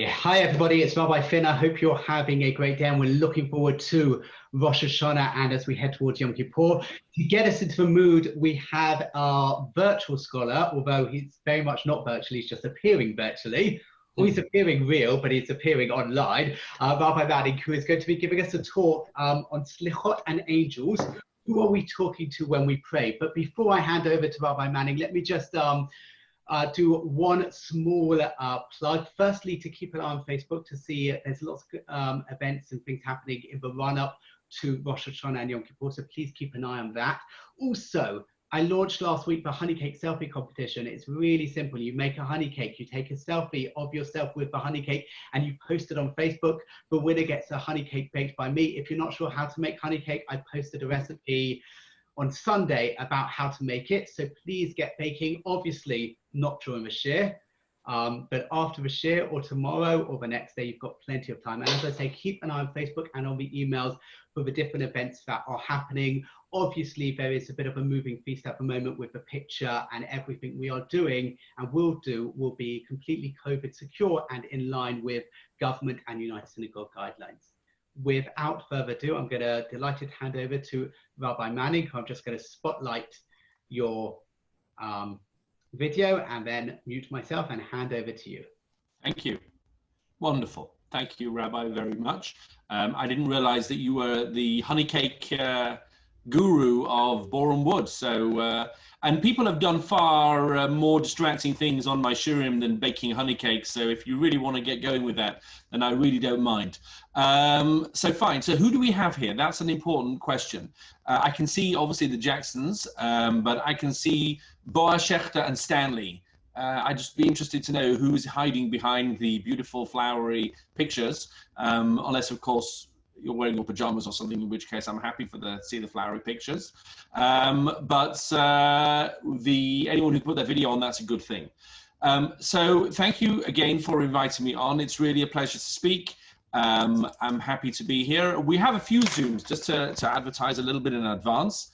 Hi everybody, it's Rabbi Finn. I hope you're having a great day and we're looking forward to Rosh Hashanah and as we head towards Yom Kippur. To get us into the mood, we have our virtual scholar, although he's very much not virtually, he's just appearing virtually. Or he's appearing real, but he's appearing online. Rabbi Manning, who is going to be giving us a talk on Selichot and angels. Who are we talking to when we pray? But before I hand over to Rabbi Manning, let me just do one small plug. Firstly, to keep an eye on Facebook to see there's lots of events and things happening in the run-up to Rosh Hashanah and Yom Kippur, so please keep an eye on that. Also, I launched last week the honey cake selfie competition. It's really simple. You make a honey cake, you take a selfie of yourself with the honey cake and you post it on Facebook. The winner gets a honey cake baked by me. If you're not sure how to make honey cake, I posted a recipe on Sunday about how to make it. So please get baking, obviously not during the shir, but after the shir or tomorrow or the next day, you've got plenty of time. And as I say, keep an eye on Facebook and on the emails for the different events that are happening. Obviously, there is a bit of a moving feast at the moment with the picture, and everything we are doing and will do will be completely COVID secure and in line with government and United Synagogue guidelines. Without further ado, I'm delighted to hand over to Rabbi Manning, who I'm just going to spotlight your video and then mute myself and hand over to you. Thank you. Wonderful. Thank you, Rabbi, very much. I didn't realize that you were the honey cake guru of Boron Wood. So, and people have done far more distracting things on my shirim than baking honey cakes. So if you really want to get going with that, then I really don't mind. So fine. So who do we have here? That's an important question. I can see obviously the Jacksons, but I can see Boaz Schechter and Stanley. I'd just be interested to know who's hiding behind the beautiful flowery pictures, unless of course you're wearing your pajamas or something, in which case I'm happy to see the flowery pictures. But anyone who put their video on, that's a good thing. So thank you again for inviting me on. It's really a pleasure to speak. I'm happy to be here. We have a few Zooms, just to advertise a little bit in advance.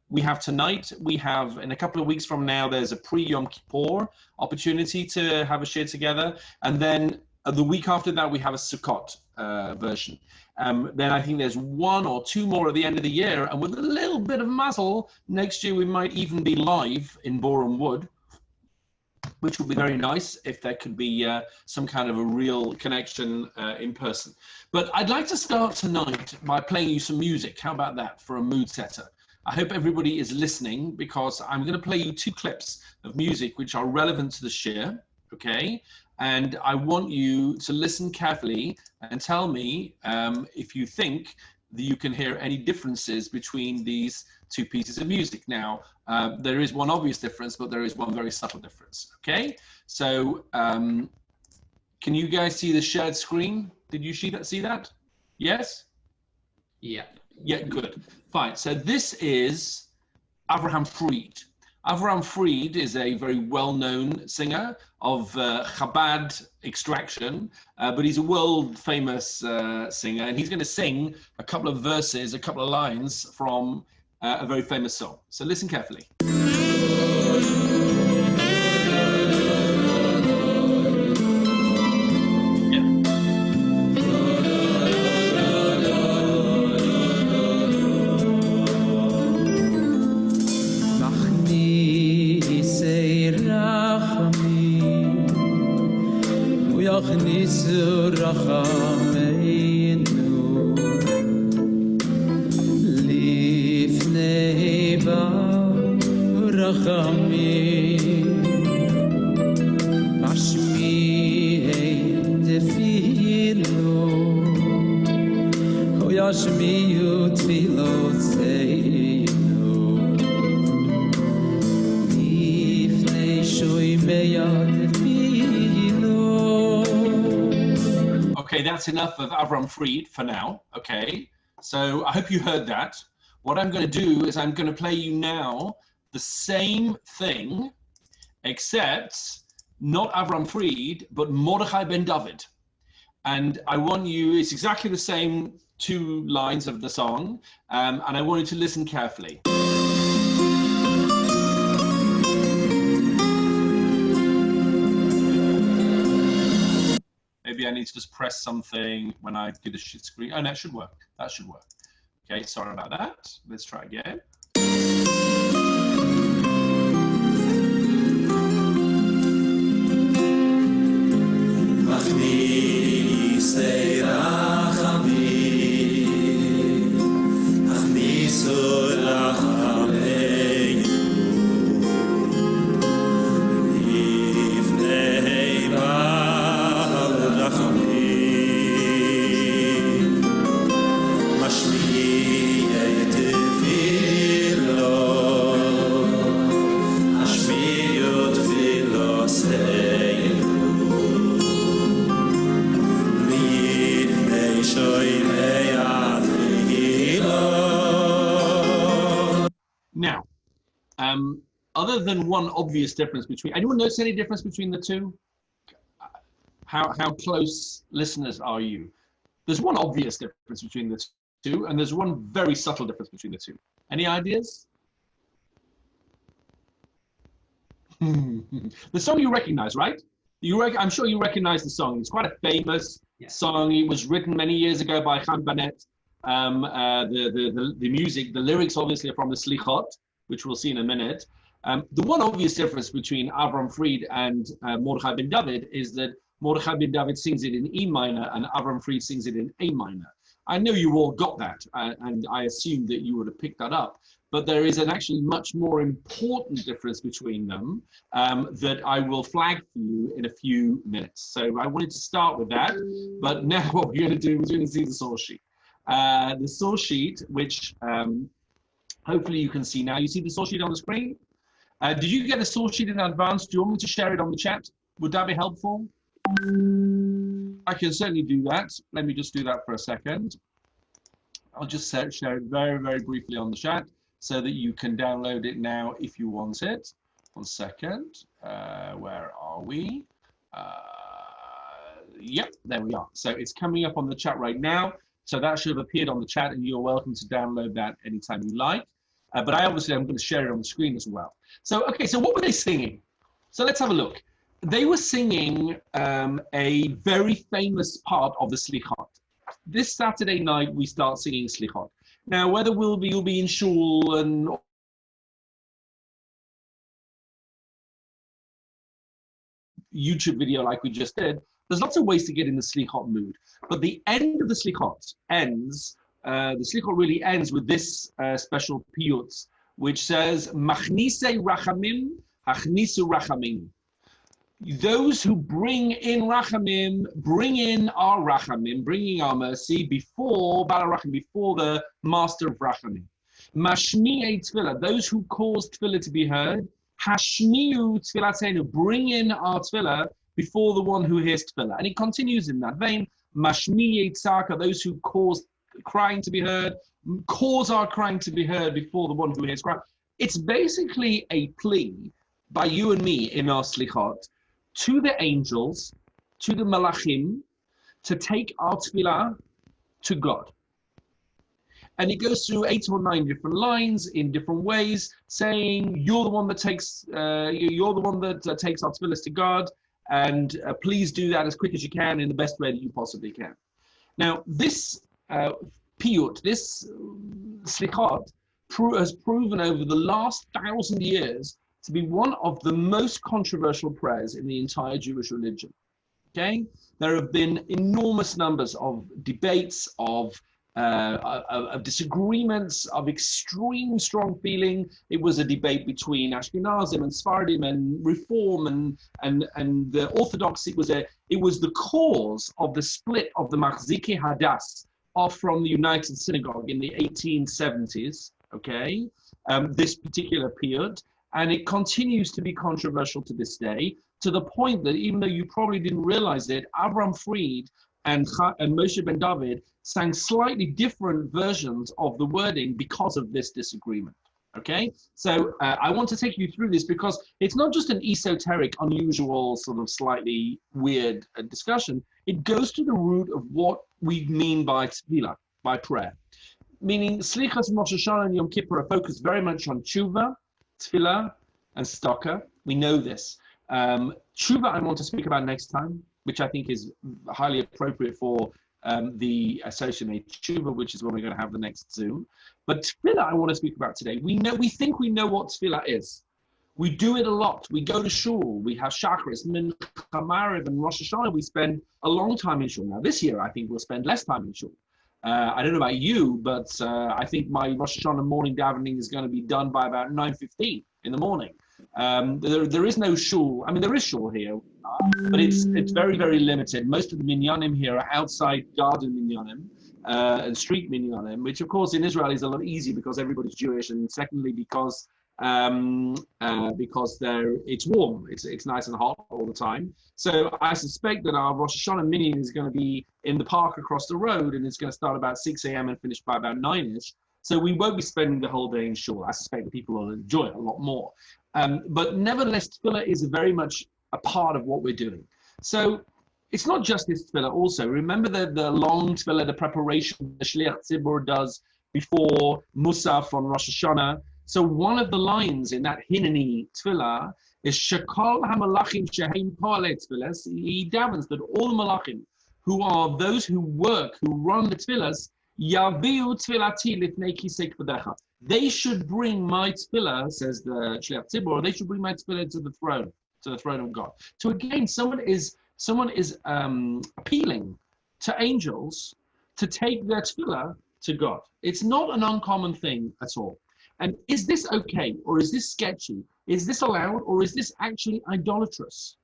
We have tonight, we have in a couple of weeks from now, there's a pre-Yom Kippur opportunity to have a share together. And then the week after that, we have a Sukkot version. Then I think there's one or two more at the end of the year. And with a little bit of muzzle, next year we might even be live in Boron Wood, which would be very nice if there could be some kind of a real connection in person. But I'd like to start tonight by playing you some music. How about that for a mood setter? I hope everybody is listening, because I'm going to play you two clips of music which are relevant to the shir, okay? And I want you to listen carefully and tell me if you think that you can hear any differences between these two pieces of music. Now, there is one obvious difference, but there is one very subtle difference, okay? So can you guys see the shared screen? Did you see that? Yes? Yeah. Yeah, good. Fine. So this is Avraham Fried. Avraham Fried is a very well-known singer of Chabad extraction, but he's a world-famous singer, and he's going to sing a couple of verses, a couple of lines from a very famous song. So listen carefully. Okay, that's enough of Avraham Fried for now, okay? So I hope you heard that. What I'm going to do is I'm going to play you now the same thing, except not Avraham Fried, but Mordechai ben David. And I want you, it's exactly the same two lines of the song, and I want you to listen carefully. Maybe I need to just press something when I do the screen. Oh, no, it should work. That should work. Okay, sorry about that. Let's try again. Now, other than one obvious difference between, anyone notice any difference between the two? How close listeners are you? There's one obvious difference between the two, and there's one very subtle difference between the two. Any ideas? The song you recognize, right? I'm sure you recognize the song. It's quite a famous song. It was written many years ago by Chaim Bennett. The music, the lyrics obviously are from the Selichot, which we'll see in a minute. The one obvious difference between Avram Fried and Mordechai ben David is that Mordechai ben David sings it in E minor and Avram Fried sings it in A minor. I know you all got that, and I assumed that you would have picked that up, but there is an actually much more important difference between them that I will flag for you in a few minutes. So I wanted to start with that, but now what we're going to do is we're going to see the source sheet. The source sheet, which hopefully you can see now. You see the source sheet on the screen? Did you get a source sheet in advance? Do you want me to share it on the chat? Would that be helpful? I can certainly do that. Let me just do that for a second. I'll just share it very, very briefly on the chat so that you can download it now if you want it. 1 second. Where are we? Yep, there we are. So it's coming up on the chat right now. So that should have appeared on the chat, and you're welcome to download that anytime you like. But I'm going to share it on the screen as well. So, okay, so what were they singing? So let's have a look. They were singing a very famous part of the Selichot. This Saturday night, we start singing Selichot. Now, whether you'll be in shul and YouTube video like we just did, there's lots of ways to get in the Selichot mood. But the end of the Selichot ends, the Selichot really ends with this special piyut, which says, Machnise rachamim, hachnisu rachamim. Those who bring in rachamim, bring in our rachamim, bringing our mercy before Balarachim, before the master of rachamim. Mashmi'ei tefillah, those who cause tefillah to be heard. Hashmi'u tefillatenu, bring in our tefillah before the one who hears tefillah. And it continues in that vein. Mashmi'ei tzaka, those who cause crying to be heard, cause our crying to be heard before the one who hears crying. It's basically a plea by you and me in our slichot to the angels, to the malachim, to take our tefillah to God. And it goes through 8 or 9 different lines in different ways, saying, you're the one that takes, you're the one that takes our tefillahs to God, and please do that as quick as you can in the best way that you possibly can. Now, this piyut, this slichot, has proven over the last 1,000 years to be one of the most controversial prayers in the entire Jewish religion. Okay, there have been enormous numbers of debates, of disagreements, of extreme strong feeling. It was a debate between Ashkenazim and Sfardim and Reform and the Orthodox. It was the cause of the split of the Machzikei Hadas off from the United Synagogue in the 1870s. Okay, this particular period. And it continues to be controversial to this day, to the point that even though you probably didn't realize it, Avram Fried and Moshe ben David sang slightly different versions of the wording because of this disagreement. Okay, so I want to take you through this because it's not just an esoteric, unusual, sort of slightly weird discussion. It goes to the root of what we mean by tefillah, by prayer. Meaning, Slichas, Rosh Hashanah, and Yom Kippur are focused very much on tshuva, tefillah, and tzedakah. We know this. Tshuva I want to speak about next time. which I think is highly appropriate for the associated tshuva, which is what we're going to have the next Zoom. But tefillah, I want to speak about today. We think we know what tefillah is. We do it a lot. We go to shul. We have Shacharis, Mincha, Mariv, and Rosh Hashanah. We spend a long time in shul. Now, this year, I think we'll spend less time in shul. I don't know about you, but I think my Rosh Hashanah morning davening is going to be done by about 9:15 in the morning. There is no shul. I mean, there is shul here, but it's very, very limited. Most of the minyanim here are outside garden minyanim and street minyanim, which, of course, in Israel is a lot easier because everybody's Jewish, and secondly, because it's warm, it's nice and hot all the time. So I suspect that our Rosh Hashanah minyan is going to be in the park across the road, and it's going to start about 6 a.m. and finish by about 9ish. So we won't be spending the whole day in shul. I suspect that people will enjoy it a lot more. But nevertheless, tefillah is very much a part of what we're doing. So it's not just this tefillah. Also, remember the long tefillah, the preparation the Shliach Tzibur does before Musaf on Rosh Hashanah. So one of the lines in that Hineni tefillah is Shekol HaMalachim Shehem Poalei Tefillas. He davens that all the malachim, who are those who work, who run the tefillas, Yaviu Tefillati Lifnei Kisei Kvodecha. They should bring my tefillah, says the Shliach Tzibur, they should bring my tefillah to the throne of God. So again, someone is appealing to angels to take their tefillah to God. It's not an uncommon thing at all. And is this okay, or is this sketchy? Is this allowed, or is this actually idolatrous?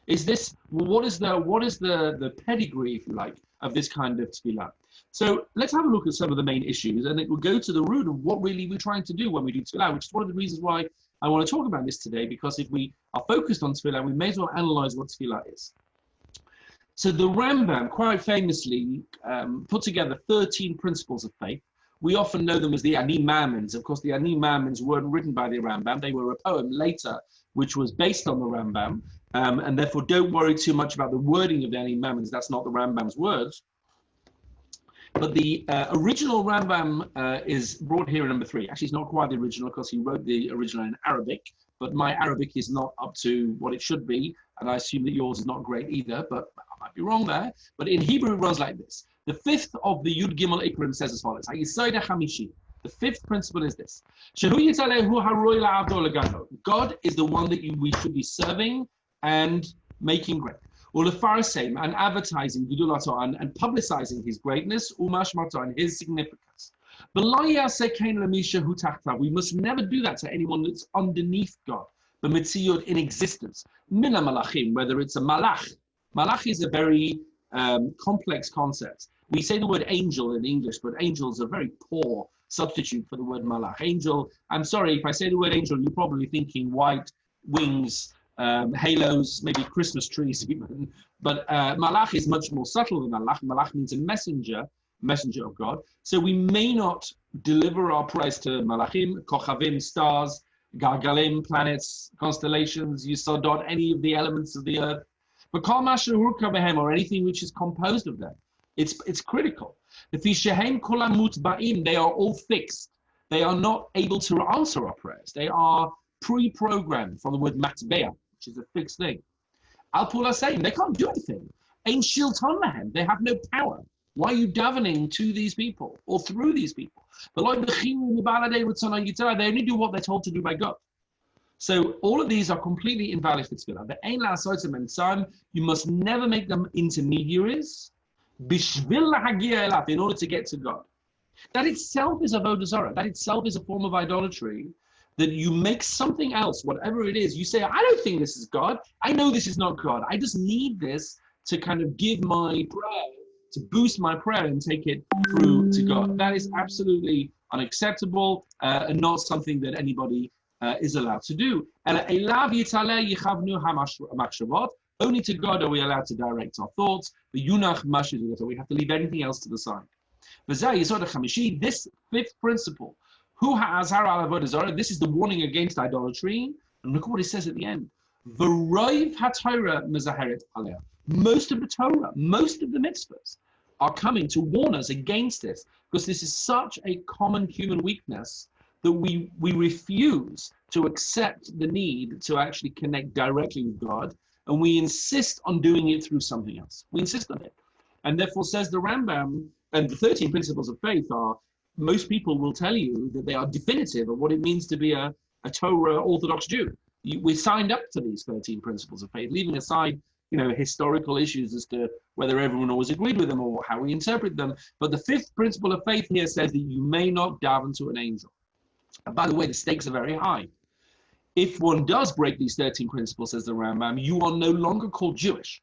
Is this, what is the pedigree, if you like, of this kind of tefillah? So let's have a look at some of the main issues, and it will go to the root of what really we're trying to do when we do tefillah, which is one of the reasons why I want to talk about this today, because if we are focused on tefillah, we may as well analyze what tefillah is. So the Rambam quite famously put together 13 principles of faith. We often know them as the Ani Maamins. Of course, the Ani Maamins weren't written by the Rambam. They were a poem later, which was based on the Rambam. And therefore, don't worry too much about the wording of the Ani Maamins. That's not the Rambam's words. But the original Rambam is brought here in number 3. Actually, it's not quite the original because he wrote the original in Arabic. But my Arabic is not up to what it should be. And I assume that yours is not great either. But I might be wrong there. But in Hebrew, it runs like this. The 5th of the Yud Gimel Ikrim says as follows. The 5th principle is this. God is the one that we should be serving and making great. And advertising and publicizing his greatness and his significance. We must never do that to anyone that's underneath God. In existence. Mina malachim, whether it's a malach. Malach is a very complex concept. We say the word angel in English, but angel is a very poor substitute for the word malach. Angel, I'm sorry, if I say the word angel, you're probably thinking white wings, halos, maybe Christmas trees even. But malach is much more subtle than malach. Malach means a messenger of God. So we may not deliver our prayers to malachim, kochavim, stars, gargalim, planets, constellations, yisodot, any of the elements of the earth. But kol masher hurka behem, or anything which is composed of them. It's critical. They are all fixed. They are not able to answer our prayers. They are pre-programmed from the word matbeah, which is a fixed thing. Al Pula saying they can't do anything. Ein shilton lahem. They have no power. Why are you davening to these people or through these people? They only do what they're told to do by God. So all of these are completely invalid for tefillah. You must never make them intermediaries in order to get to God. That itself is avodah zarah. That itself is a form of idolatry, that you make something else, whatever it is. You say, I don't think this is God. I know this is not God. I just need this to kind of give my prayer, to boost my prayer and take it through to God. That is absolutely unacceptable and not something that anybody is allowed to do. Only to God are we allowed to direct our thoughts. The yunach mashid, we have to leave anything else to the side. This 5th principle, this is the warning against idolatry. And look at what it says at the end. Most of the Torah, most of the mitzvahs are coming to warn us against this, because this is such a common human weakness that we refuse to accept the need to actually connect directly with God. and we insist on doing it through something else. We insist on it. And therefore, says the Rambam, and the 13 principles of faith are, most people will tell you that they are definitive of what it means to be a Torah Orthodox Jew. We signed up to these 13 principles of faith, leaving aside, historical issues as to whether everyone always agreed with them or how we interpret them. But the 5th principle of faith here says that you may not daven to an angel. And by the way, the stakes are very high. If one does break these 13 principles, says the Rambam, you are no longer called Jewish.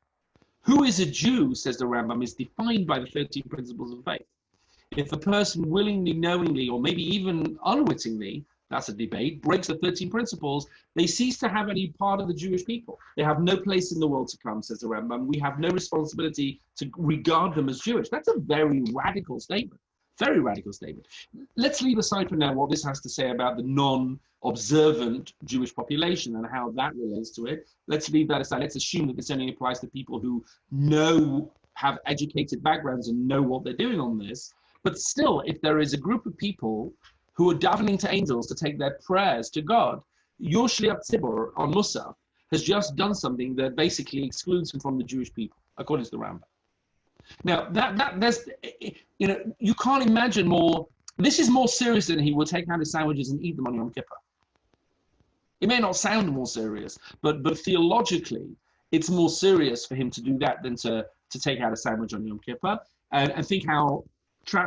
Who is a Jew, says the Rambam, is defined by the 13 principles of faith. If a person willingly, knowingly, or maybe even unwittingly, that's a debate, breaks the 13 principles, they cease to have any part of the Jewish people. They have no place in the world to come, says the Rambam. We have no responsibility to regard them as Jewish. That's a very radical statement. Very radical statement. Let's leave aside for now what this has to say about the non-observant Jewish population and how that relates to it. Let's leave that aside. Let's assume that this only applies to people who have educated backgrounds and know what they're doing on this. But still, if there is a group of people who are davening to angels to take their prayers to God, your Shliach Tzibur on Musaf has just done something that basically excludes him from the Jewish people, according to the Rambam. Now, there's, you can't imagine more. This is more serious than he will take out his sandwiches and eat them on Yom Kippur. It may not sound more serious, but theologically, it's more serious for him to do that than to take out a sandwich on Yom Kippur. And think how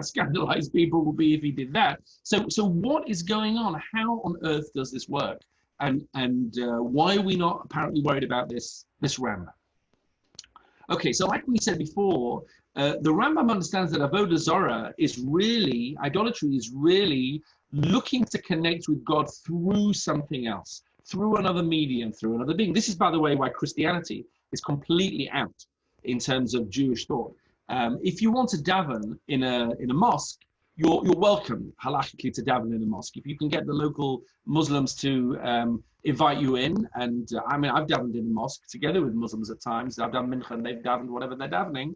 scandalized people will be if he did that. So what is going on? How on earth does this work? And why are we not apparently worried about this Rambam? Okay, so like we said before, the Rambam understands that Avodah Zarah idolatry is really looking to connect with God through something else, through another medium, through another being. This is, by the way, why Christianity is completely out in terms of Jewish thought. If you want to daven in a mosque, you're welcome halachically to daven in a mosque. If you can get the local Muslims to invite you in, and I've davened in a mosque together with Muslims at times. I've done mincha and they've davened whatever they're davening.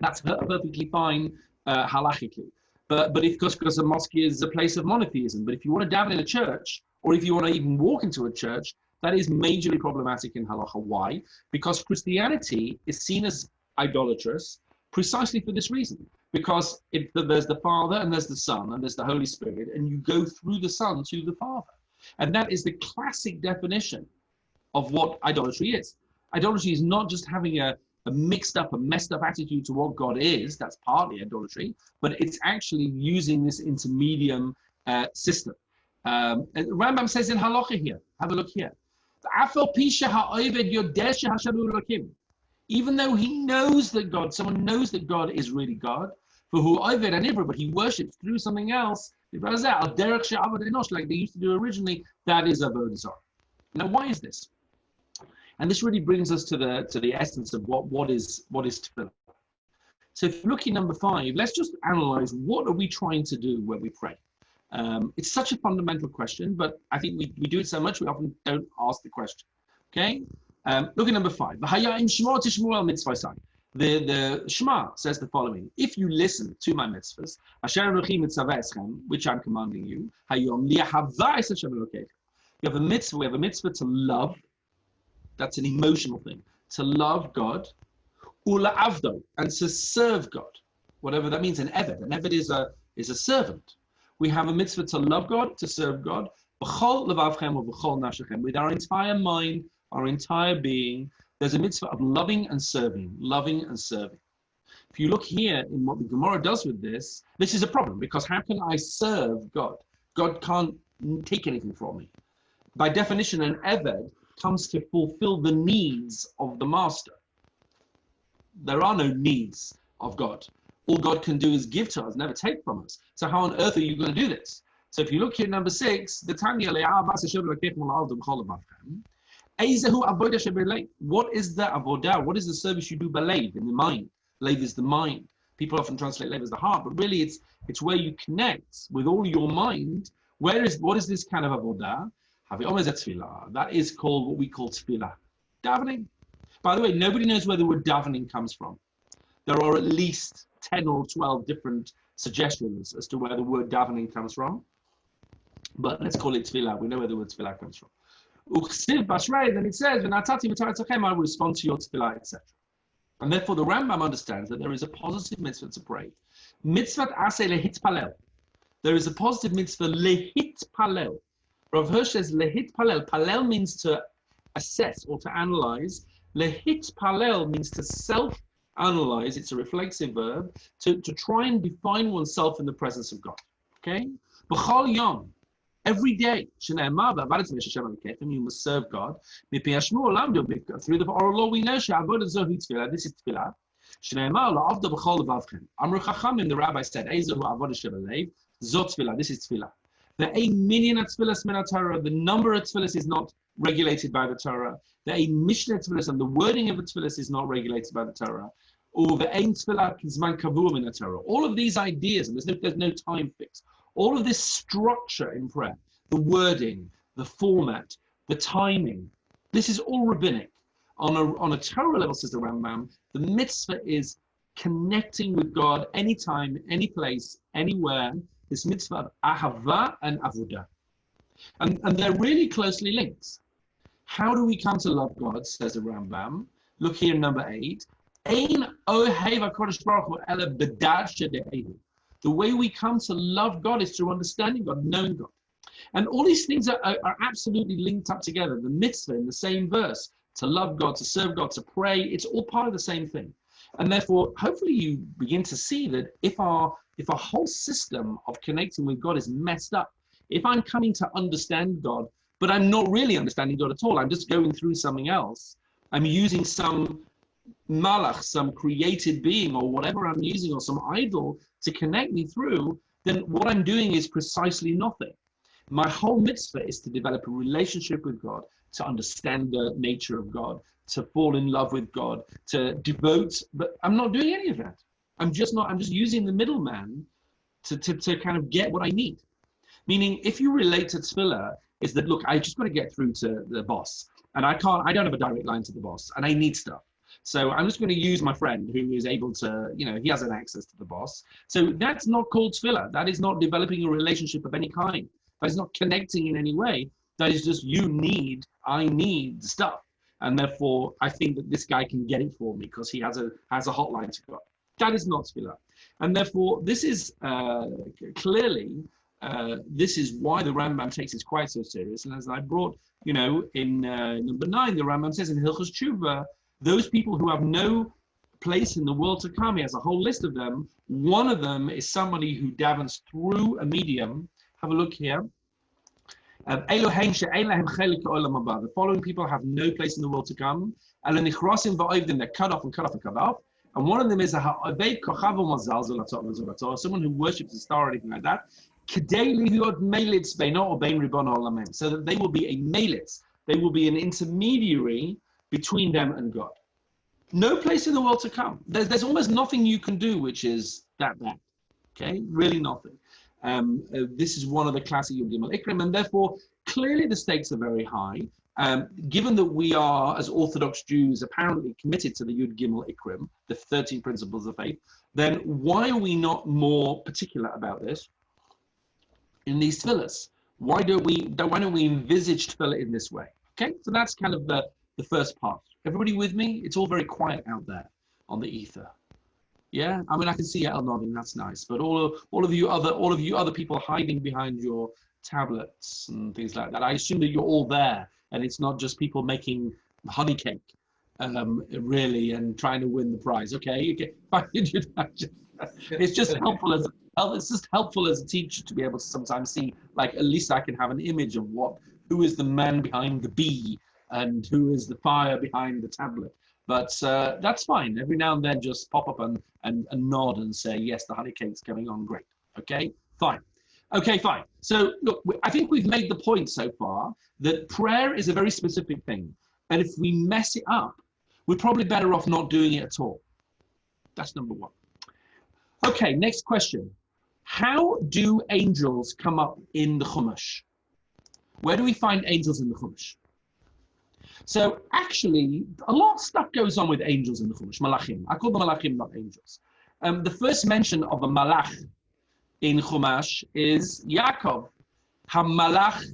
That's perfectly fine halachically. But because a mosque is a place of monotheism. But if you want to daven in a church, or if you want to even walk into a church, that is majorly problematic in halacha. Why? Because Christianity is seen as idolatrous precisely for this reason. Because there's the Father and there's the Son and there's the Holy Spirit, and you go through the Son to the Father. And that is the classic definition of what idolatry is. Idolatry is not just having a messed up attitude to what God is. That's partly idolatry, but it's actually using this intermedium system. And Rambam says in Halacha here, have a look here. Even though he knows that God, someone knows that God is really God, for who Oved and Ivra, but he worships through something else, like they used to do originally, that is Avodah Zarah. Now, why is this? And this really brings us to the essence of what is tefillah. So if you look at number 5, let's just analyze what are we trying to do when we pray. It's such a fundamental question, but I think we do it so much we often don't ask the question. Okay? Look at number 5. The Shema says the following: if you listen to my mitzvahs, which I'm commanding you, you have a mitzvah. We have a mitzvah to love. That's an emotional thing. To love God, and to serve God, whatever that means. An eved is a servant. We have a mitzvah to love God, to serve God, with our entire mind, our entire being. There's a mitzvah of loving and serving. If you look here in what the Gemara does with this is a problem, because how can I serve God? God can't take anything from me. By definition, an eved comes to fulfill the needs of the master. There are no needs of God. All God can do is give to us, never take from us. So how on earth are you going to do this? So if you look here at number 6, the Tanya, what is the avodah? What is the service you do belev, in the mind? Lev is the mind. People often translate lev as the heart, but really it's where you connect with all your mind. What is this kind of avodah? That is called what we call tefillah. Davening. By the way, nobody knows where the word davening comes from. There are at least 10 or 12 different suggestions as to where the word davening comes from. But let's call it tefillah. We know where the word tefillah comes from. Then it says, I will respond to your tefillah, etc. And therefore the Rambam understands that there is a positive mitzvah to pray. Mitzvah aseh lehitpalel. There is a positive mitzvah lehitpalel. Rav Hirsch says lehitpalel. Palel means to assess or to analyze. Lehitpalel means to self-analyze. It's a reflexive verb. To try and define oneself in the presence of God. Okay? B'chol yom. Every day, you must serve God. Through the oral law, we know this is tefillah. Amru Chachamim, the rabbi said, this is tefillah. The number of tefillahs is not regulated by the Torah. The mishneh tefillahs and the wording of the tefillahs is not regulated by the Torah. Or the ein tefillah kizman kavuim in the Torah. All of these ideas, and there's no time fix. All of this structure in prayer, the wording, the format, the timing, this is all rabbinic. On a Torah level, says the Rambam, the mitzvah is connecting with God anytime, any place, anywhere. This mitzvah of ahava and avodah. And they're really closely linked. How do we come to love God, says the Rambam? Look here, number 8. The way we come to love God is through understanding God, knowing God. And all these things are absolutely linked up together. The mitzvah in the same verse, to love God, to serve God, to pray, it's all part of the same thing. And therefore, hopefully you begin to see that if our whole system of connecting with God is messed up, if I'm coming to understand God, but I'm not really understanding God at all, I'm just going through something else, I'm using some malach, some created being or whatever I'm using, or some idol to connect me through, then what I'm doing is precisely nothing. My whole mitzvah is to develop a relationship with God, to understand the nature of God, to fall in love with God, to devote, but I'm not doing any of that. I'm just using the middleman to kind of get what I need. Meaning, if you relate to tefillah, is that, look, I just got to get through to the boss, and I don't have a direct line to the boss, and I need stuff. So I'm just going to use my friend who is able to, he has an access to the boss. So that's not called tefillah. That is not developing a relationship of any kind. That is not connecting in any way. That is just I need stuff. And therefore, I think that this guy can get it for me because he has a hotline to God. That is not tefillah. And therefore, this is clearly, this is why the Rambam takes it quite so serious. And as I brought, in number 9, the Rambam says in Hilchos Tshuva, those people who have no place in the world to come, he has a whole list of them. One of them is somebody who davens through a medium. Have a look here. The following people have no place in the world to come. They're cut off and cut off and cut off. And one of them is someone who worships a star or anything like that. So that they will be a melitz. They will be an intermediary between them and God. No place in the world to come. There's almost nothing you can do which is that bad. Okay, really nothing. This is one of the classic Yud Gimel Ikrim, and therefore clearly the stakes are very high. Given that we are, as Orthodox Jews, apparently committed to the Yud Gimel Ikrim, the 13 principles of faith, then why are we not more particular about this in these tefillahs? Why don't we envisage tefillah in this way? Okay, so that's kind of the first part. Everybody with me? It's all very quiet out there on the ether. Yeah, I mean, I can see El nodding. That's nice. But all of you other people hiding behind your tablets and things like that. I assume that you're all there, and it's not just people making honey cake, really, and trying to win the prize. Okay. It's just helpful as a teacher to be able to sometimes see, like, at least I can have an image of who is the man behind the bee and who is the fire behind the tablet. But that's fine. Every now and then, just pop up and nod and say, yes, the honey cake's going on great. Okay, fine. Okay, fine. So look, I think we've made the point so far that prayer is a very specific thing. And if we mess it up, we're probably better off not doing it at all. That's number 1. Okay, next question. How do angels come up in the Chumash? Where do we find angels in the Chumash? So actually, a lot of stuff goes on with angels in the Chumash, malachim. I call them malachim, not angels. The first mention of a malach in Chumash is Yaakov, ha-malach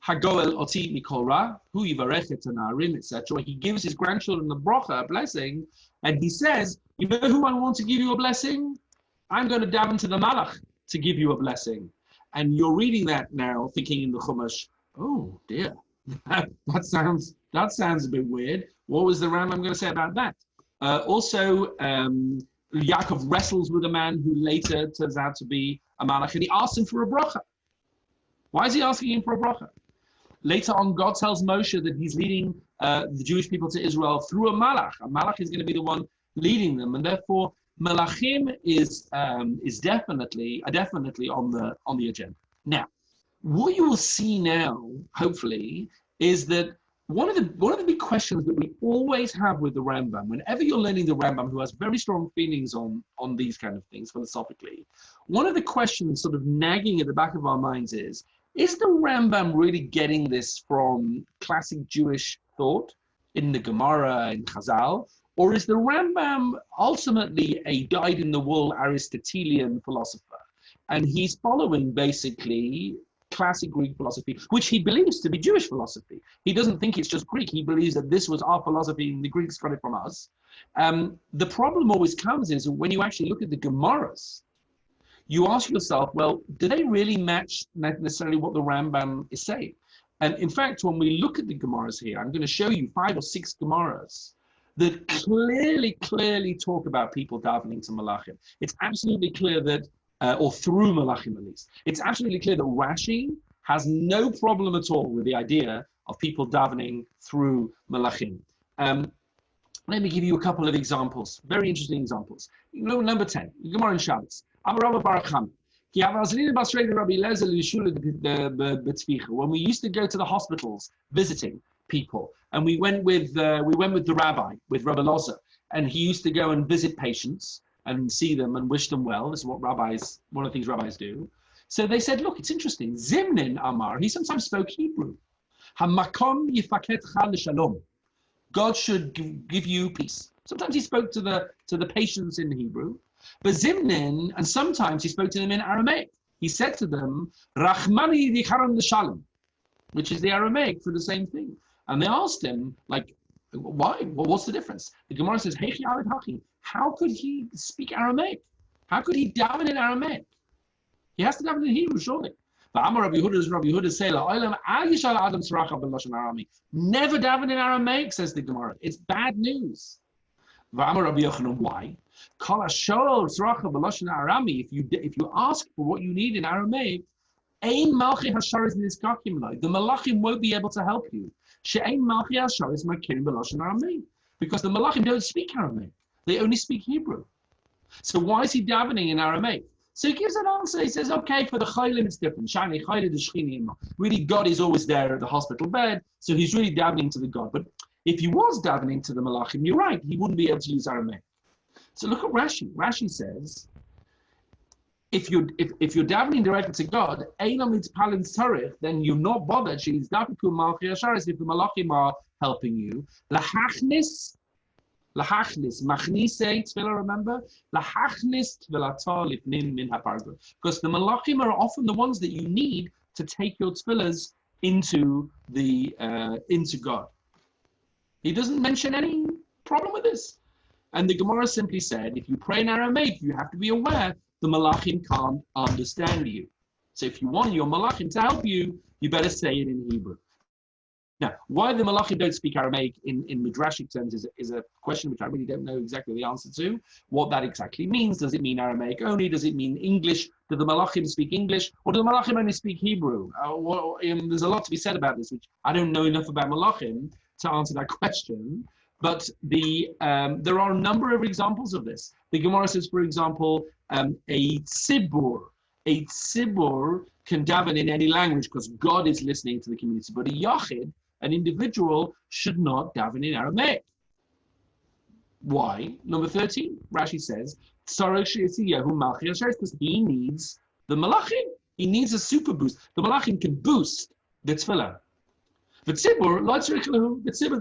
Hagoel oti mikol ra, hu yivarech et hanarim, etc. He gives his grandchildren a bracha, a blessing, and he says, you know who I want to give you a blessing? I'm going to daven to the Malach to give you a blessing. And you're reading that now, thinking in the Chumash, oh dear, that sounds a bit weird. What was the Rambam going to say about that? Also, Yaakov wrestles with a man who later turns out to be a Malach, and he asks him for a bracha. Why is he asking him for a bracha? Later on, God tells Moshe that he's leading the Jewish people to Israel through a Malach. A Malach is going to be the one leading them, and therefore Malachim is definitely on the agenda. Now, what you will see now, hopefully, is that one of the big questions that we always have with the Rambam, whenever you're learning the Rambam, who has very strong feelings on these kind of things philosophically, one of the questions sort of nagging at the back of our minds is the Rambam really getting this from classic Jewish thought in the Gemara and Chazal, or is the Rambam ultimately a dyed-in-the-wool Aristotelian philosopher, and he's following basically classic Greek philosophy, which he believes to be Jewish philosophy. He doesn't think it's just Greek. He believes that this was our philosophy and the Greeks got it from us. The problem always comes is when you actually look at the Gemaras, you ask yourself, well, do they really match necessarily what the Rambam is saying? And in fact, when we look at the Gemaras here, I'm going to show you 5 or 6 Gemaras that clearly talk about people davening to Malachim. It's absolutely clear that, or through Malachim at least, it's absolutely clear that Rashi has no problem at all with the idea of people davening through Malachim. Let me give you a couple of examples, very interesting examples. Number 10, Gemara in Shabbos. When we used to go to the hospitals visiting people, and we went with the Rabbi, with Rabbi Loza, and he used to go and visit patients and see them and wish them well. This is what one of the things rabbis do. So they said, look, it's interesting. Zimnin Amar, he sometimes spoke Hebrew. Hamakom yifaketcha l'shalom. God should give you peace. Sometimes he spoke to the patients in Hebrew. But Zimnin, and sometimes he spoke to them in Aramaic. He said to them, Rachmani dicharam l'shalom, which is the Aramaic for the same thing. And they asked him, like, why? Well, what's the difference? The Gemara says, Heichi avid hachi. How could he speak Aramaic? How could he daven in Aramaic? He has to daven in Hebrew, surely. Rabbi Yehuda say, never daven in Aramaic, says the Gemara. It's bad news. Why? If you ask for what you need in Aramaic, the Malachim won't be able to help you. Because the Malachim don't speak Aramaic. They only speak Hebrew. So why is he davening in Aramaic? So he gives an answer. He says, okay, for the Chaylim it's different. Really, God is always there at the hospital bed, so he's really davening to the God. But if he was davening to the Malachim, you're right, he wouldn't be able to use Aramaic. So look at Rashi. Rashi says, if you're davening directly to God, then you're not bothered. If the Malachim are helping you, machnise tefillah, remember? Because the Malachim are often the ones that you need to take your tefillahs into God. He doesn't mention any problem with this. And the Gemara simply said, if you pray in Aramaic, you have to be aware the Malachim can't understand you. So if you want your Malachim to help you, you better say it in Hebrew. Now, why the Malachim don't speak Aramaic in Midrashic terms is a question which I really don't know exactly the answer to. What that exactly means. Does it mean Aramaic only? Does it mean English? Do the Malachim speak English? Or do the Malachim only speak Hebrew? There's a lot to be said about this, which I don't know enough about Malachim to answer that question. But there are a number of examples of this. The Gemara says, for example, a tzibur can daven in any language because God is listening to the community. But a yachid, an individual, should not daven in Aramaic. Why? Number 13, Rashi says, because he needs the Malachim. He needs a super boost. The Malachim can boost the tefillah. The tzibur,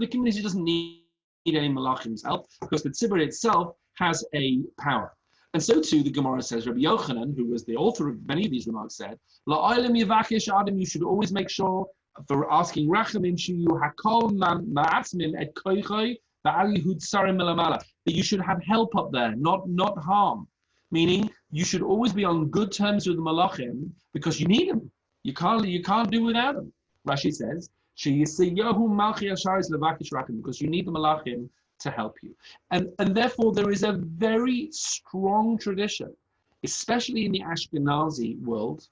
the community doesn't need any Malachim's help because the tzibur itself has a power. And so too, the Gemara says, Rabbi Yochanan, who was the author of many of these remarks, said, you should always make sure for asking Rachamim Shiyu Hakol Ma'atzmim et Koichoi Ba'al Yehud Sarim Melamala, that you should have help up there, not harm. Meaning you should always be on good terms with the Malachim because you need them. You can't do without them. Rashi says, because you need the Malachim to help you. And therefore there is a very strong tradition, especially in the Ashkenazi world,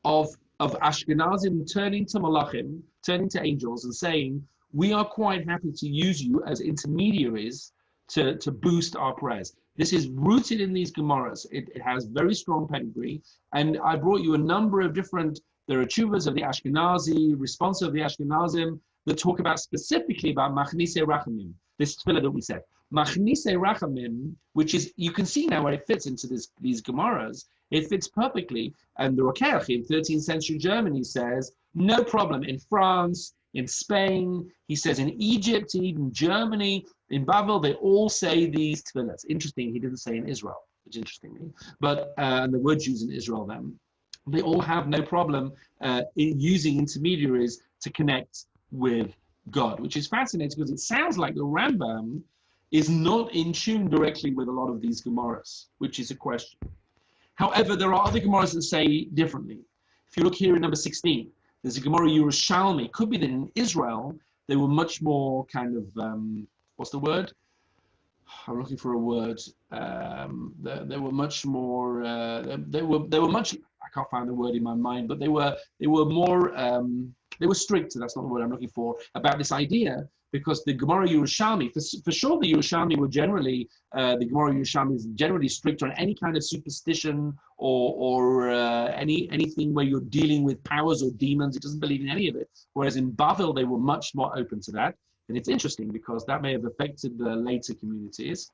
of Ashkenazim turning to Malachim, turning to angels and saying, we are quite happy to use you as intermediaries to boost our prayers. This is rooted in these Gemaras. It has very strong pedigree. And I brought you a number of different, there are tshuvas of the Ashkenazi, responses of the Ashkenazim that talk about specifically about Machnise Rachamim, this tefillah that we said. Machnise Rachamim, which is, you can see now where it fits into these Gemaras, it fits perfectly. And the Rokeach in 13th century Germany says, no problem. In France, in Spain, he says in Egypt, even Germany, in Babel, they all say these tefillahs. Interesting, he didn't say in Israel, which interestingly, but the word's used in Israel then. They all have no problem in using intermediaries to connect with God, which is fascinating because it sounds like the Rambam is not in tune directly with a lot of these Gemaras, which is a question. However, there are other Gemaras that say differently. If you look here in number 16, there's a Gemara Yerushalmi. Could be that in Israel, they were much more kind of, what's the word? I'm looking for a word. They were much more, they were much, I can't find the word in my mind, but they were more, they were strict, that's not the word I'm looking for, about this idea, because the Gemara Yerushalmi, for sure the Yerushalmi were generally, the Gemara Yerushalmi is generally strict on any kind of superstition or anything where you're dealing with powers or demons. It doesn't believe in any of it. Whereas in Bavel, they were much more open to that. And it's interesting because that may have affected the later communities.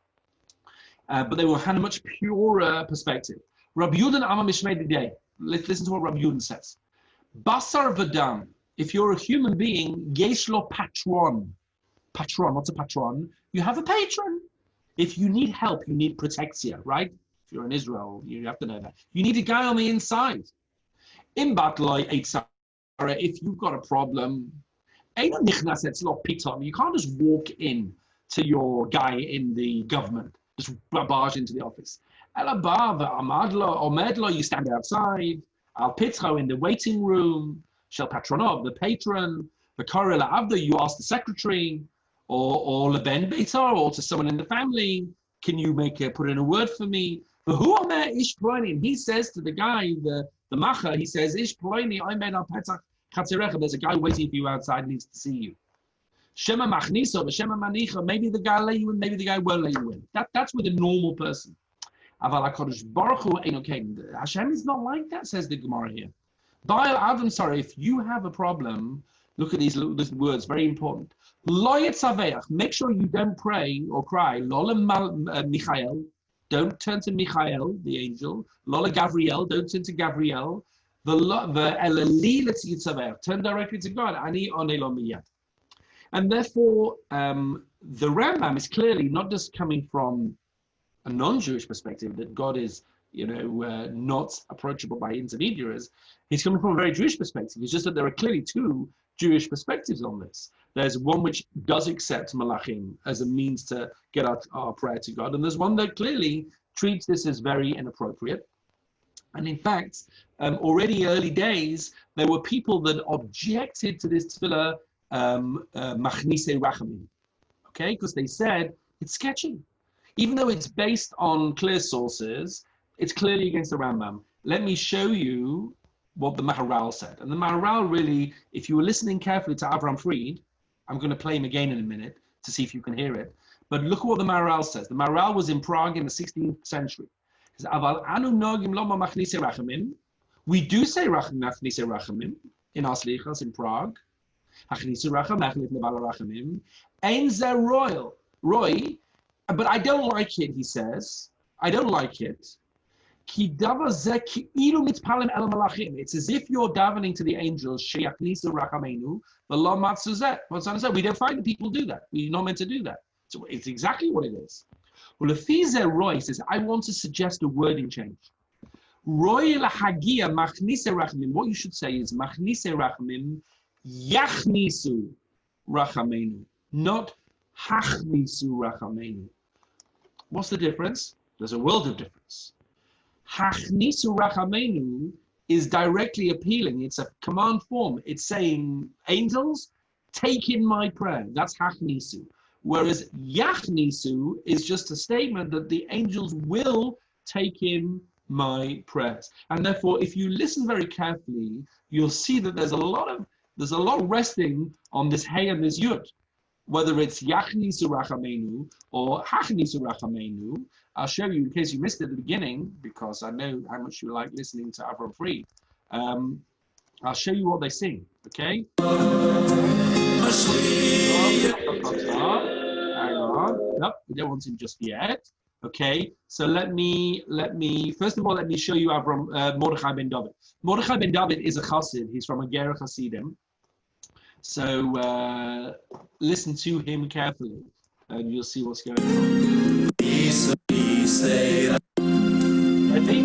But they had a much purer perspective. Rabbi Yudin Amma Mishmei Didei. Let's listen to what Rabbi Yudin says. Basar V'dam. If you're a human being, yesh lo patron. Patron, what's a patron? You have a patron. If you need help, you need protexia, right? If you're in Israel, you have to know that. You need a guy on the inside. In Batloi Eitzara, if you've got a problem, you can't just walk in to your guy in the government, just barge into the office. You stand outside, Al Pitro in the waiting room, Shel Patronov, the patron, the Korela Avda, you ask the secretary, or Leben Beitar, or to someone in the family, can you put in a word for me? He says to the guy, the macha, he says, Ish Ploini, I made al Petach Chatzerecha, there's a guy waiting for you outside, needs to see you. Shema Machniso, Shema Manicha, maybe the guy let you in, maybe the guy won't let you in. That's with a normal person. Aval HaKadosh Baruch Hu Ein okay. Hashem is not like that, says the Gemara here. Baal Adam, sorry, if you have a problem, look at these words, very important. Lo yetzaveach, make sure you don't pray or cry. Lola Michael, don't turn to Michael, the angel. Lola Gabriel, don't turn to Gabriel. The turn directly to God. Ani onelo miyad. And therefore, the Rambam is clearly not just coming from a non-Jewish perspective that God is, not approachable by intermediaries. He's coming from a very Jewish perspective. It's just that there are clearly two Jewish perspectives on this. There's one which does accept Malachim as a means to get our prayer to God, and there's one that clearly treats this as very inappropriate. And in fact, already early days, there were people that objected to this tefillah, Machnise Rachamim, okay? Because they said, it's sketchy. Even though it's based on clear sources, it's clearly against the Rambam. Let me show you what the Maharal said. And the Maharal really, if you were listening carefully to Avraham Fried, I'm going to play him again in a minute to see if you can hear it. But look at what the Maharal says. The Maharal was in Prague in the 16th century. He says, we do say Machnise Rachamim in our Selichot in Prague. Roy, but I don't like it, he says. I don't like it. It's as if you're davening to the angels. We don't find that people do that. We're not meant to do that. So it's exactly what it is. Well, Roy says, I want to suggest a wording change. Roy lahagia machnise rachamim. What you should say is machnise rachamim Yachnisu rachamenu, not hachnisu rachamenu. What's the difference? There's a world of difference. Hachnisu rachamenu is directly appealing. It's a command form. It's saying, angels, take in my prayer. That's hachnisu. Whereas yachnisu is just a statement that the angels will take in my prayers. And therefore, if you listen very carefully, you'll see that there's a lot resting on this hey and this yud. Whether it's yachnisu rachamenu or hachnisu rachamenu, I'll show you in case you missed it at the beginning, because I know how much you like listening to Avram Fried. I'll show you what they sing, okay? Hang on. Nope, we don't want him just yet. Okay, so let me first of all let me show you Avram Mordechai ben David. Mordechai ben David is a chassid. He's from a Ger Hasidim. So listen to him carefully, and you'll see what's going on. Ready?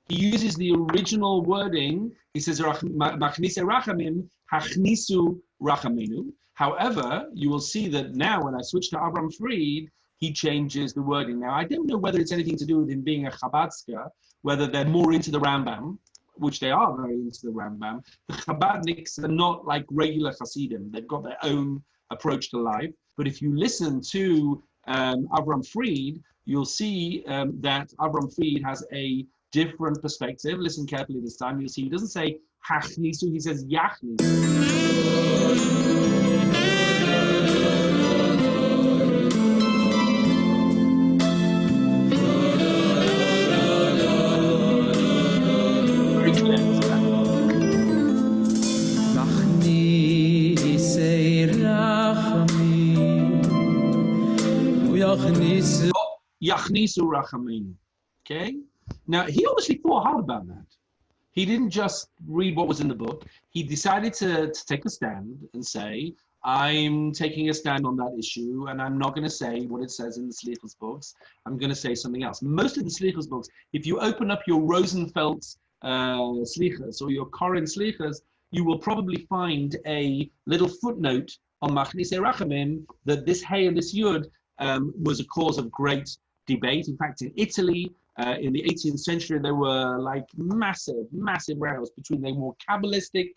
He uses the original wording. He says, "Machnisei rachamim, hachnisu rachamenu." However, you will see that now when I switch to Avram Fried, he changes the wording. Now, I don't know whether it's anything to do with him being a Chabadska, whether they're more into the Rambam, which they are very into the Rambam. The Chabadniks are not like regular Hasidim. They've got their own approach to life. But if you listen to Avram Fried, you'll see that Avram Fried has a different perspective. Listen carefully this time. You'll see he doesn't say hachnisu, he says yachnisu. Yachnisu rachamenu. Okay? Now, he obviously thought hard about that. He didn't just read what was in the book. He decided to take a stand and say, I'm taking a stand on that issue, and I'm not going to say what it says in the Selichot books. I'm going to say something else. Most of the Selichot books, if you open up your Rosenfeld Slichas or your Koren Slichas, you will probably find a little footnote on Machnisei Rachamim that this Hey and this Yud was a cause of great debate. In fact, in Italy, in the 18th century, there were like massive rows between the more Kabbalistic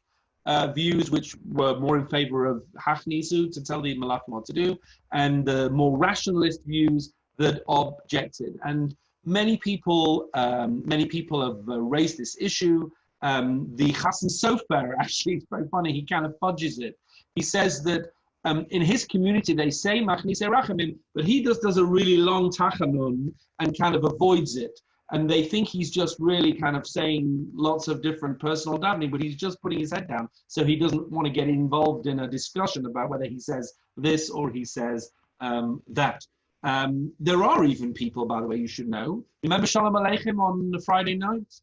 views, which were more in favor of Hachnisu, to tell the Malachim what to do, and the more rationalist views that objected. And many people have raised this issue. The Chassan Sofer, actually, it's very funny, he kind of fudges it. He says that in his community, they say Machnisei Rachamim, but he does a really long tachanun and kind of avoids it. And they think he's just really kind of saying lots of different personal davening, but he's just putting his head down. So he doesn't want to get involved in a discussion about whether he says this or he says that. There are even people, by the way, you should know. Remember Shalom Aleichem on the Friday night?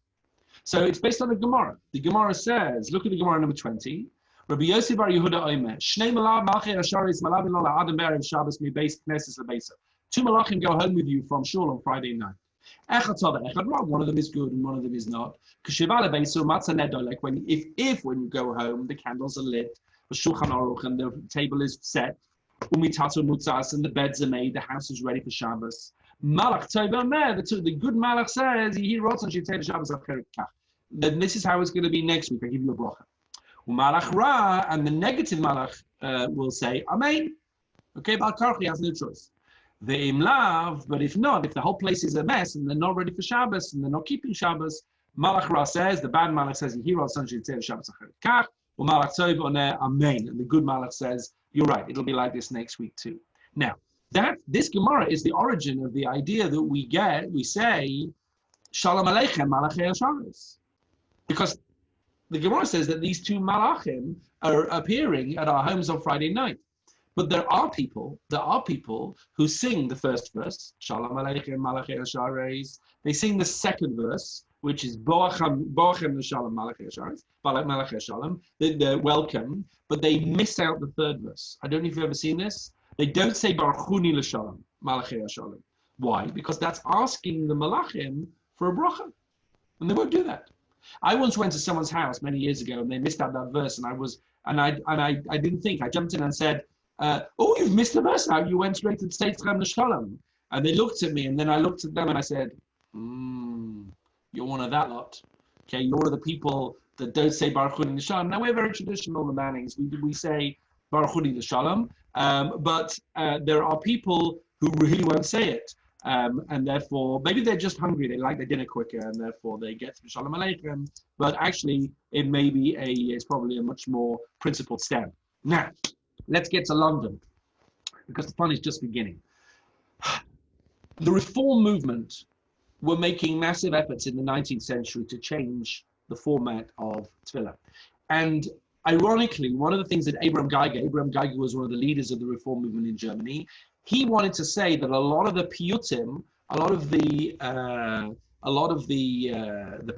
So it's based on the Gemara. The Gemara says, look at the Gemara number 20. Rabbi Yossi bar Yehuda Omer, Shnei malachim asharis malabin lo la'adam erev Shabbos mi beis knesses lebeisa. Two malachim go home with you from shul on Friday night. Echad tov echad ra. One of them is good and one of them is not. Kshiva lebeisa matzah nedolek. If when you go home the candles are lit, the shulchan aruch and the table is set, umitatu mutzas and the beds are made, the house is ready for Shabbos. Malach tov omer. The good malach says he wrote on Shittei Shabbos acheret kach. Then this is how it's going to be next week. I give you a bracha. Malach Ra, and the negative Malach will say Amen. Okay, Bal Karchi has no choice. The Imlav, but if not, if the whole place is a mess and they're not ready for Shabbos and they're not keeping Shabbos, Malach Ra says, the bad Malach says, Yehiro Sanjay Tzev Shabbos Acheret Kach, or Malach Tov Oner Amen. And the good Malach says, you're right, it'll be like this next week too. Now, this Gemara is the origin of the idea that we say, Shalom Aleichem Malachei Shabbos. Because the Gemara says that these two malachim are appearing at our homes on Friday night. But there are people who sing the first verse, Shalom Aleichem Malachei Hashareis. They sing the second verse, which is Boachem Shalom Malachei Hashareis, they're welcome, but they miss out the third verse. I don't know if you've ever seen this. They don't say Baruchuni L'Shalom Malachei Hashalom. Why? Because that's asking the Malachim for a bracha, and they won't do that. I once went to someone's house many years ago, and they missed out that verse, and I didn't think. I jumped in and said, "Oh, you've missed the verse now. You went straight to Tzeitzchem L'Shalom." And they looked at me, and then I looked at them, and I said, "You're one of that lot. Okay, you're one of the people that don't say Baruch Hu L'Shalom." Now we're very traditional in the Mannings. We say Baruch Hu L'Shalom, but there are people who really won't say it. And therefore, maybe they're just hungry, they like their dinner quicker, and therefore they get to Shalom Aleichem, but actually it may be it's probably a much more principled step. Now, let's get to London, because the fun is just beginning. The Reform movement were making massive efforts in the 19th century to change the format of tefillah. And ironically, one of the things that Abraham Geiger was one of the leaders of the Reform movement in Germany. He wanted to say that a lot of the piyutim, a lot of the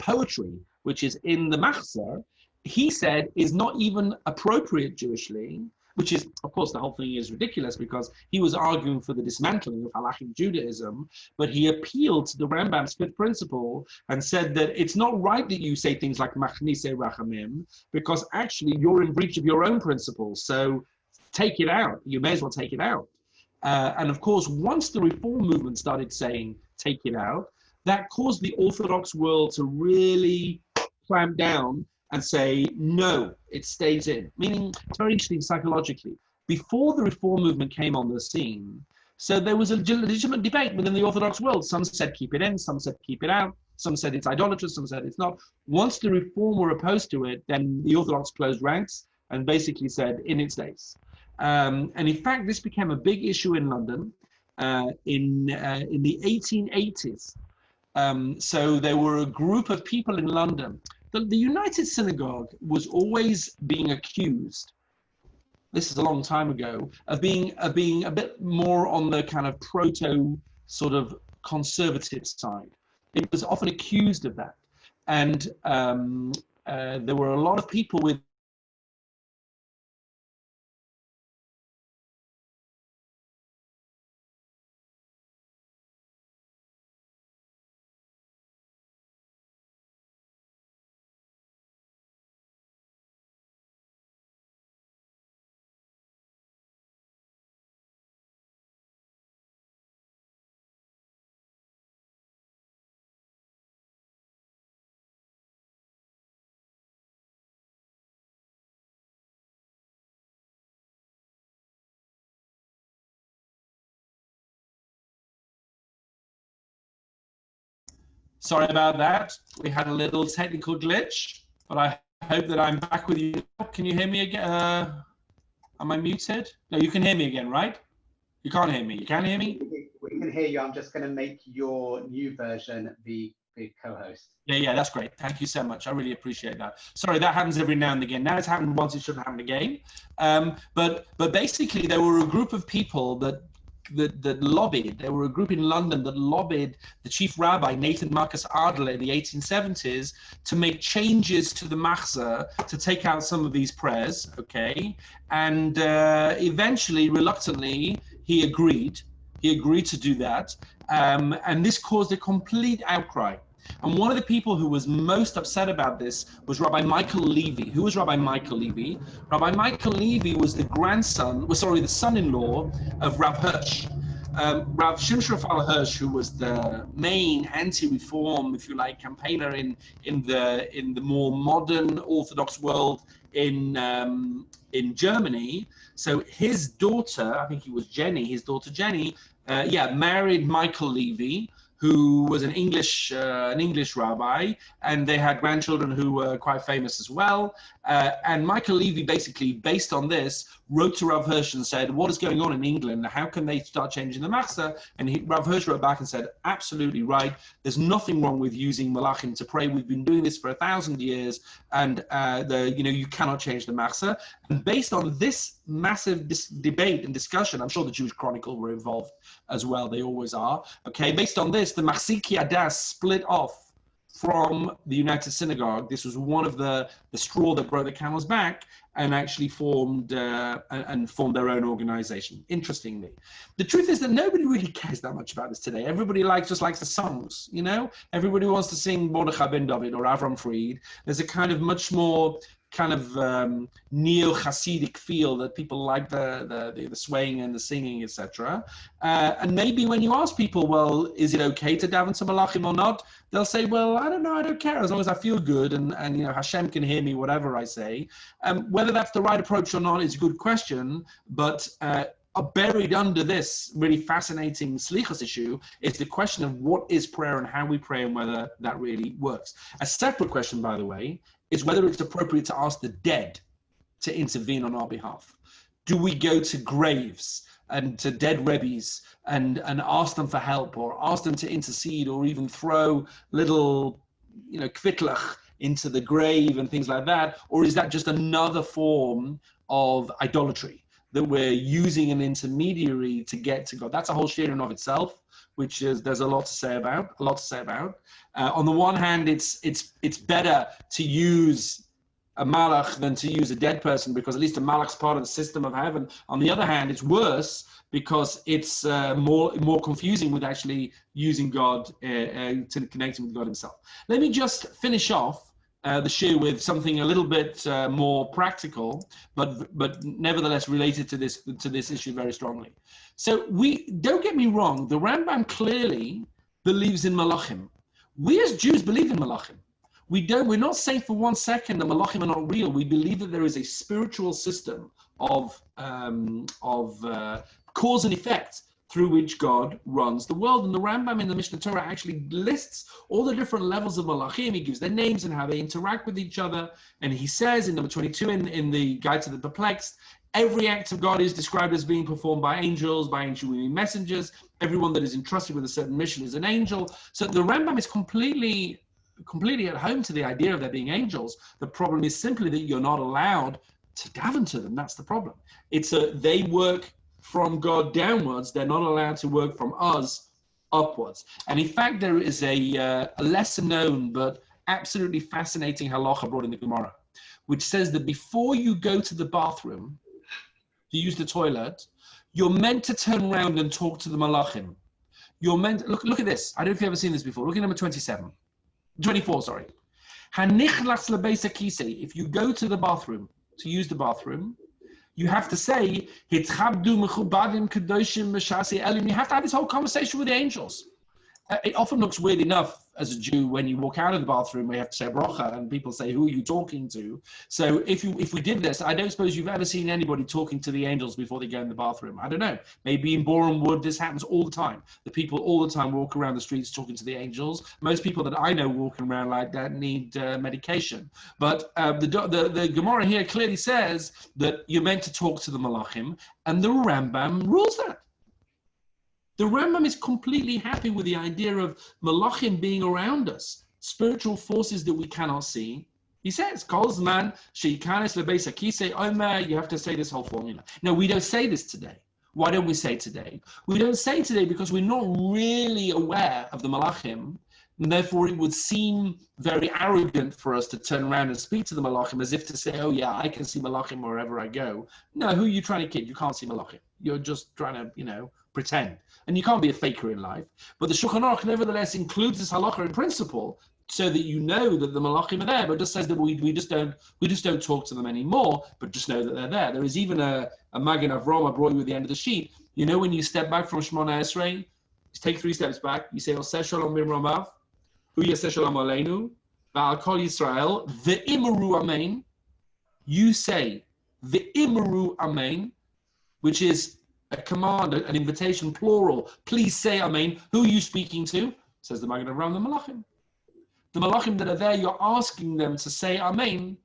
poetry which is in the machzor, he said is not even appropriate Jewishly, which is, of course, the whole thing is ridiculous because he was arguing for the dismantling of halachic Judaism, but he appealed to the Rambam's fifth principle and said that it's not right that you say things like machnise rachamim because actually you're in breach of your own principles. So take it out. You may as well take it out. And of course, once the Reform movement started saying, take it out, that caused the Orthodox world to really clamp down and say, no, it stays in. Meaning, it's very interesting psychologically. Before the Reform movement came on the scene, so there was a legitimate debate within the Orthodox world. Some said keep it in, some said keep it out, some said it's idolatrous, some said it's not. Once the Reform were opposed to it, then the Orthodox closed ranks and basically said in it stays. And in fact, this became a big issue in London in the 1880s. So there were a group of people in London. The United Synagogue was always being accused, this is a long time ago, of being a bit more on the kind of proto sort of conservative side. It was often accused of that. And there were a lot of people with Sorry about that. We had a little technical glitch, but I hope that I'm back with you. Can you hear me again? Am I muted? No, you can hear me again, right? You can't hear me. You can hear me? We can hear you. I'm just going to make your new version the co-host. Yeah, that's great. Thank you so much. I really appreciate that. Sorry, that happens every now and again. Now it's happened once, it shouldn't happen again. But basically, there were a group of people that lobbied. There were a group in London that lobbied the chief rabbi, Nathan Marcus Adler, in the 1870s to make changes to the machzor to take out some of these prayers, okay? And eventually, reluctantly, he agreed. He agreed to do that. And this caused a complete outcry. And one of the people who was most upset about this was Rabbi Michael Levy. Who was Rabbi Michael Levy? Rabbi Michael Levy was the son-in-law of Rav Hirsch. Rav Shimshon Raphael Hirsch, who was the main anti-reform, if you like, campaigner in the more modern Orthodox world in Germany. So his daughter, I think it was Jenny, his daughter Jenny, married Michael Levy, who was an English rabbi, and they had grandchildren who were quite famous as well. And Michael Levy, basically, based on this, wrote to Rav Hirsch and said, what is going on in England? How can they start changing the machzor? And Rav Hirsch wrote back and said, absolutely right. There's nothing wrong with using malachim to pray. We've been doing this for 1,000 years, and you cannot change the machzor. And based on this massive debate and discussion. I'm sure the Jewish Chronicle were involved as well. They always are. Okay, based on this, the Machziki Adas split off from the United Synagogue. This was one of the straw that broke the camel's back, and actually formed their own organization. Interestingly, the truth is that nobody really cares that much about this today. Everybody just likes the songs, you know. Everybody wants to sing Mordechai ben David or Avram Fried. There's a kind of much more kind of neo-Hasidic feel that people like the swaying and the singing, etc. And maybe when you ask people, well, is it okay to daven to Malachim or not? They'll say, well, I don't know, I don't care, as long as I feel good and you know, Hashem can hear me, whatever I say. Whether that's the right approach or not is a good question, but buried under this really fascinating Selichos issue is the question of what is prayer and how we pray and whether that really works. A separate question, by the way, is whether it's appropriate to ask the dead to intervene on our behalf. Do we go to graves and to dead Rebbes and ask them for help, or ask them to intercede, or even throw little, you know, kvitlach into the grave and things like that? Or is that just another form of idolatry, that we're using an intermediary to get to God? That's a whole share in of itself, which is, there's a lot to say about. On the one hand, it's better to use a malach than to use a dead person, because at least a malach's part of the system of heaven. On the other hand, it's worse because it's more confusing with actually using God, to connecting with God himself. Let me just finish off the shir with something a little bit more practical, but nevertheless related to this issue very strongly. So don't get me wrong, the Rambam clearly believes in malachim. We as Jews believe in malachim. We're not saying for 1 second that malachim are not real. We believe that there is a spiritual system of cause and effect through which God runs the world. And the Rambam in the Mishnah Torah actually lists all the different levels of malachim. He gives their names and how they interact with each other. And he says in number 22 in the Guide to the Perplexed, every act of God is described as being performed by angels, by angel messengers. Everyone that is entrusted with a certain mission is an angel. So the Rambam is completely at home to the idea of there being angels. The problem is simply that you're not allowed to daven to them. That's the problem. They work from God downwards. They're not allowed to work from us upwards. And in fact, there is a lesser known but absolutely fascinating halacha brought in the Gemara, which says that before you go to the bathroom to use the toilet, you're meant to turn around and talk to the malachim. You're meant, look at this. I don't know if you've ever seen this before. Look at number 24, sorry. If you go to the bathroom, to use the bathroom, you have to say, you have to have this whole conversation with the angels. It often looks weird enough as a Jew when you walk out of the bathroom, we have to say bracha, and people say, who are you talking to? So if we did this, I don't suppose you've ever seen anybody talking to the angels before they go in the bathroom. I don't know. Maybe in Boreham Wood, this happens all the time. The people all the time walk around the streets talking to the angels. Most people that I know walking around like that need medication. But the Gemara here clearly says that you're meant to talk to the malachim, and the Rambam rules that. The Rambam is completely happy with the idea of malachim being around us, spiritual forces that we cannot see. He says, Kolzman, sheikanes lebeis hakisei omer, you have to say this whole formula. No, we don't say this today. Why don't we say today? We don't say today because we're not really aware of the malachim, and therefore it would seem very arrogant for us to turn around and speak to the malachim as if to say, oh yeah, I can see malachim wherever I go. No, who are you trying to kid? You can't see malachim. You're just trying to, pretend. And you can't be a faker in life. But the Shulchan Aruch nevertheless includes this halacha in principle so that you know that the malachim are there, but just says that we just don't talk to them anymore, but just know that they're there. There is even a Magen Avraham I brought you at the end of the sheet. You know when you step back from Shemona Esrei, you take 3 steps back, you say, Oseh Shalom Bimromav, Hu Yaseh Shalom Aleinu, V'al Kol Yisrael, Ve'imru Amen. You say, Ve'imru Amen, which is a command, an invitation, plural. Please say Amen. Who are you speaking to? Says the Magen Avraham, the Malachim. The Malachim that are there, you're asking them to say Amen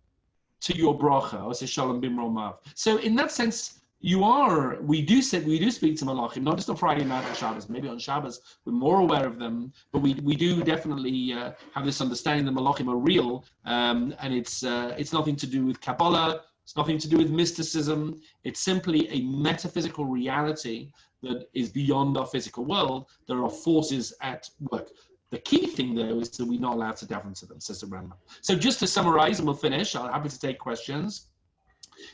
to your bracha, or say Shalom Bimromav. So in that sense, we do speak to Malachim, not just on Friday night on Shabbos. Maybe on Shabbos we're more aware of them, but we do definitely have this understanding that Malachim are real, and it's nothing to do with Kabbalah. It's nothing to do with mysticism. It's simply a metaphysical reality that is beyond our physical world. There are forces at work. The key thing, though, is that we're not allowed to delve into them, says the Rambam. So just to summarize, and we'll finish, I'm happy to take questions.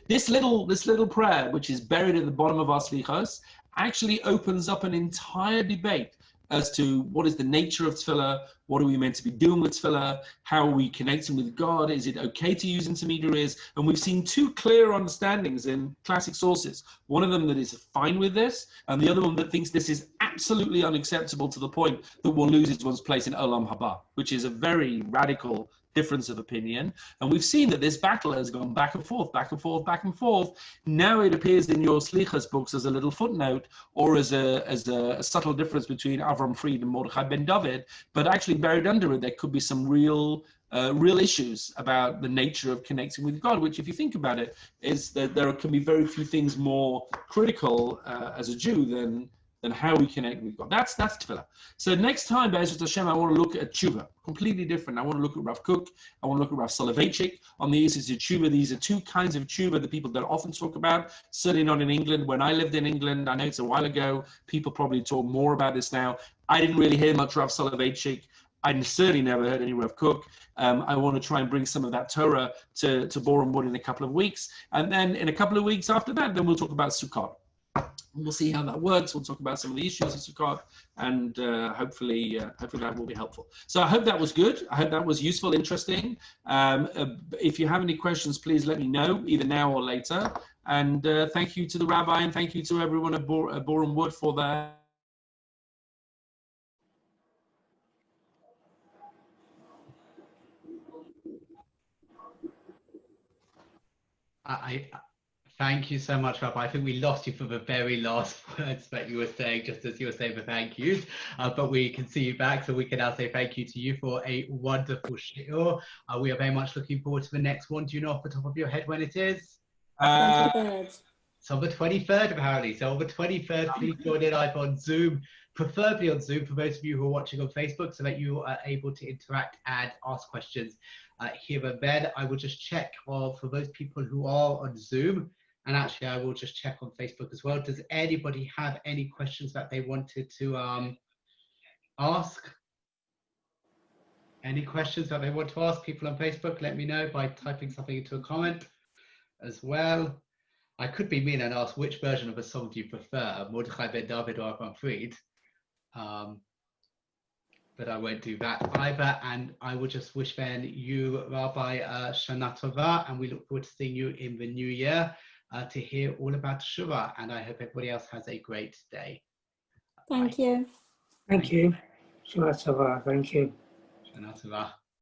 This little prayer, which is buried at the bottom of our Selichos, actually opens up an entire debate as to what is the nature of tefillah, what are we meant to be doing with tefillah, how are we connecting with God, is it okay to use intermediaries? And we've seen two clear understandings in classic sources. One of them that is fine with this, and the other one that thinks this is absolutely unacceptable to the point that one loses one's place in Olam Haba, which is a very radical difference of opinion. And we've seen that this battle has gone back and forth, back and forth, back and forth. Now it appears in your Selichos books as a little footnote, or as a subtle difference between Avram Fried and Mordechai ben David, but actually buried under it there could be some real issues about the nature of connecting with God, which, if you think about it, is that there can be very few things more critical as a Jew than how we connect with God. That's tefillah. So next time, Be'ezrat Hashem, I want to look at tshuva, completely different. I want to look at Rav Kook. I want to look at Rav Soloveitchik on the issues of tshuva. These are two kinds of tshuva that people don't often talk about, certainly not in England. When I lived in England, I know it's a while ago, people probably talk more about this now. I didn't really hear much Rav Soloveitchik. I certainly never heard any Rav Kook. I want to try and bring some of that Torah to Borum Wood in a couple of weeks. And then in a couple of weeks after that, then we'll talk about Sukkot. We'll see how that works. We'll talk about some of the issues of Sukkot, and hopefully that will be helpful. So I hope that was good. I hope that was useful, interesting. If you have any questions, please let me know, either now or later. And thank you to the Rabbi, and thank you to everyone at Borum Wood for their. Thank you so much, Rabbi. I think we lost you for the very last words that you were saying, just as you were saying the thank yous. But we can see you back, so we can now say thank you to you for a wonderful shiur. We are very much looking forward to the next one. Do you know off the top of your head when it is? 23rd. So on the 23rd, apparently. So on the 23rd, please join in live on Zoom, preferably on Zoom for those of you who are watching on Facebook, so that you are able to interact and ask questions here and then. I will just check for those people who are on Zoom. And actually, I will just check on Facebook as well. Does anybody have any questions that they wanted to ask? Any questions that they want to ask people on Facebook? Let me know by typing something into a comment as well. I could be mean and ask which version of a song do you prefer, Mordechai ben David or Avram Fried? But I won't do that either. And I will just wish then you, Rabbi, Shana Tova, and we look forward to seeing you in the new year. To hear all about Shuvah, and I hope everybody else has a great day. Thank you. Thank you. Shana Tova. Thank you. Shana Tova.